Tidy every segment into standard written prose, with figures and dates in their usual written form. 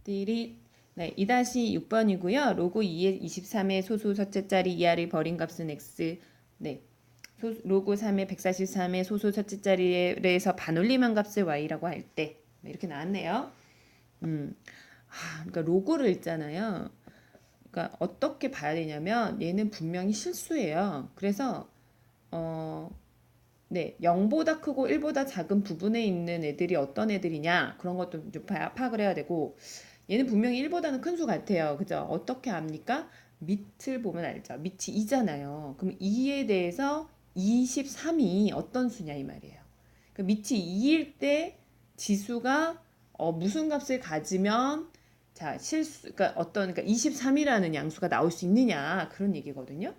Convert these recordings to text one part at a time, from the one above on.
띠리. 네, 2-6번이고요. 로그 2의 23의 소수 첫째 자리 이하를 버린 값은 x. 네. 로그 3의 143의 소수 첫째 자리에서 반올림한 값을 y라고 할 때. 이렇게 나왔네요. 그러니까 로그를 읽잖아요. 그러니까 어떻게 봐야 되냐면 얘는 분명히 실수예요. 그래서 네, 0보다 크고 1보다 작은 부분에 있는 애들이 어떤 애들이냐 그런 것도 좀 파악을 해야 되고 얘는 분명히 1보다는 큰 수 같아요. 그죠? 어떻게 압니까? 밑을 보면 알죠. 밑이 2잖아요. 그럼 2에 대해서 23이 어떤 수냐 이 말이에요. 그 밑이 2일 때 지수가 무슨 값을 가지면 자 실수 그러니까 23이라는 양수가 나올 수 있느냐 그런 얘기거든요.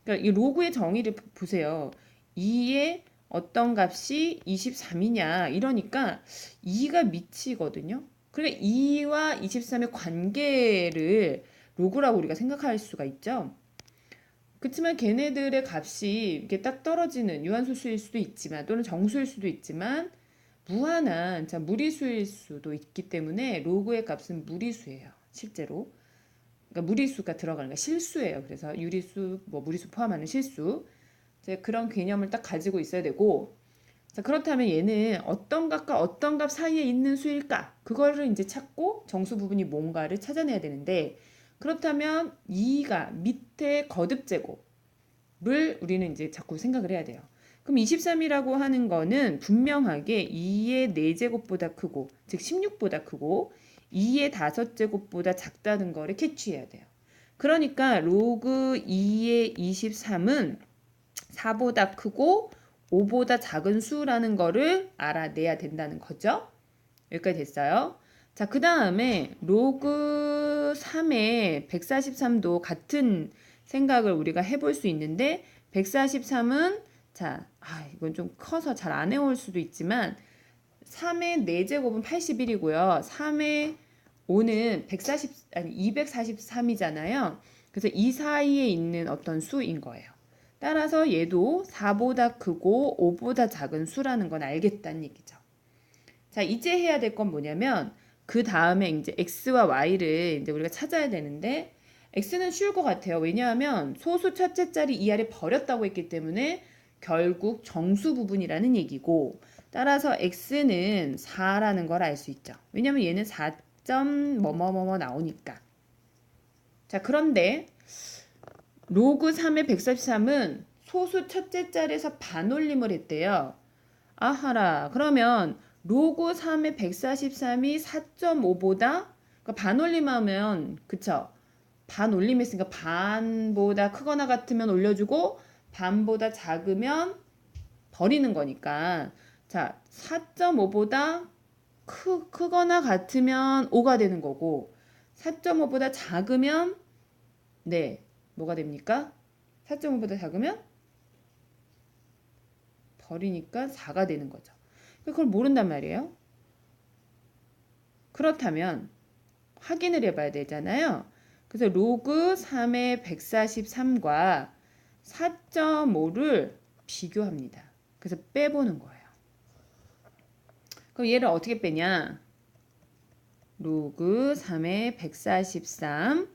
그러니까 이 로그의 정의를 보세요. 2의 어떤 값이 23이냐 이러니까 2가 미치거든요. 그러니까 2와 23의 관계를 로그라고 우리가 생각할 수가 있죠. 그렇지만 걔네들의 값이 이렇게 딱 떨어지는 유한수수일 수도 있지만 또는 정수일 수도 있지만 무한한 무리수일 수도 있기 때문에 로그의 값은 무리수예요. 실제로. 그러니까 무리수가 들어가는 게 실수예요. 그래서 유리수, 뭐 무리수 포함하는 실수. 이제 그런 개념을 딱 가지고 있어야 되고, 자, 그렇다면 얘는 어떤 값과 어떤 값 사이에 있는 수일까? 그거를 이제 찾고 정수 부분이 뭔가를 찾아내야 되는데, 그렇다면 2가 밑에 거듭 제곱을 우리는 이제 자꾸 생각을 해야 돼요. 그럼 23이라고 하는 거는 분명하게 2의 4제곱보다 크고, 즉 16보다 크고, 2의 5제곱보다 작다는 거를 캐치해야 돼요. 그러니까 로그 2의 23은 4보다 크고 5보다 작은 수라는 거를 알아내야 된다는 거죠. 여기까지 됐어요. 자, 그 다음에 로그 3의 143도 같은 생각을 우리가 해볼 수 있는데 143은 자, 이건 좀 커서 잘 안 해올 수도 있지만 3의 4제곱은 81이고요. 3의 5는 243이잖아요. 그래서 이 사이에 있는 어떤 수인 거예요. 따라서 얘도 4보다 크고 5보다 작은 수라는 건 알겠다는 얘기죠. 자, 이제 해야 될 건 뭐냐면 그 다음에 이제 x와 y를 이제 우리가 찾아야 되는데 x는 쉬울 것 같아요. 왜냐하면 소수 첫째 자리 이하를 버렸다고 했기 때문에 결국 정수 부분이라는 얘기고 따라서 x는 4라는 걸 알 수 있죠. 왜냐하면 얘는 4점 뭐뭐뭐뭐 나오니까. 자, 그런데 로그 3의 143은 소수 첫째 자리에서 반올림을 했대요. 아하라. 그러면 로그 3의 143이 4.5보다 그러니까 반올림하면 그쵸? 반올림했으니까 반보다 크거나 같으면 올려주고 반보다 작으면 버리는 거니까 자 4.5보다 크거나 같으면 5가 되는 거고 4.5보다 작으면 네 뭐가 됩니까? 4.5보다 작으면 버리니까 4가 되는 거죠. 그걸 모른단 말이에요. 그렇다면 확인을 해봐야 되잖아요. 그래서 로그 3의 143과 4.5를 비교합니다. 그래서 빼보는 거예요. 그럼 얘를 어떻게 빼냐? 로그 3의 143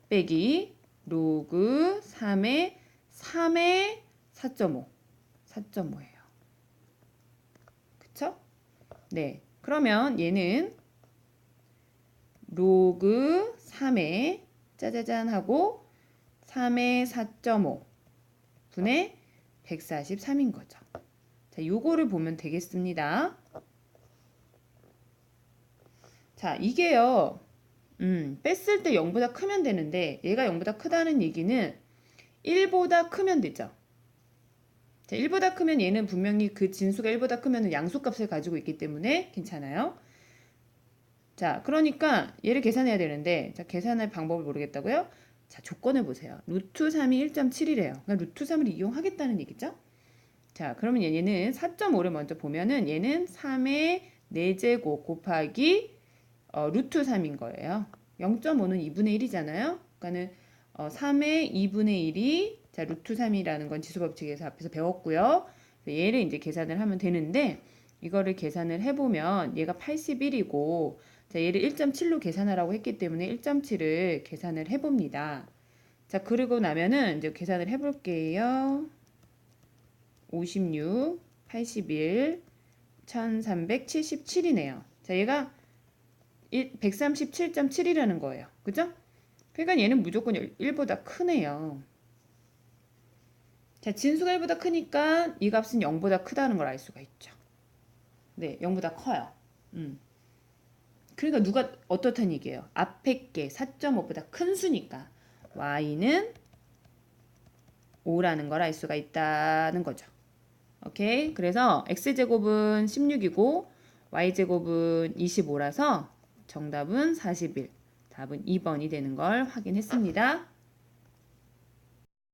빼기 로그 3의 4.5. 4.5예요. 그쵸? 네. 그러면 얘는 로그 3의 짜자잔 하고 3의 4.5 분의 143인 거죠. 자, 요거를 보면 되겠습니다. 자, 이게요. 뺐을 때 0보다 크면 되는데 얘가 0보다 크다는 얘기는 1보다 크면 되죠. 자, 1보다 크면 얘는 분명히 그 진수가 1보다 크면 양수값을 가지고 있기 때문에 괜찮아요. 자, 그러니까 얘를 계산해야 되는데 자, 계산할 방법을 모르겠다고요? 자, 조건을 보세요. 루트 3이 1.7이래요. 그러니까 루트 3을 이용하겠다는 얘기죠. 자, 그러면 얘는 4.5를 먼저 보면은 얘는 3의 4제곱 곱하기 루트 3인 거예요. 0.5는 2분의 1이잖아요. 그러니까는 3의 2분의 1이 자, 루트 3이라는 건 지수법칙에서 앞에서 배웠고요. 얘를 이제 계산을 하면 되는데 이거를 계산을 해보면 얘가 81이고 자, 얘를 1.7로 계산하라고 했기 때문에 1.7을 계산을 해봅니다. 자, 그러고 나면은 이제 계산을 해볼게요. 56, 81, 1377이네요. 자, 얘가 137.7이라는 거예요. 그죠? 그러니까 얘는 무조건 1보다 크네요. 자, 진수가 1보다 크니까 이 값은 0보다 크다는 걸 알 수가 있죠. 네, 0보다 커요. 그러니까 누가 어떻다는 얘기예요? 앞에 게 4.5보다 큰 수니까 y는 5라는 걸 알 수가 있다는 거죠. 오케이? 그래서 x제곱은 16이고 y제곱은 25라서 정답은 41. 답은 2번이 되는 걸 확인했습니다.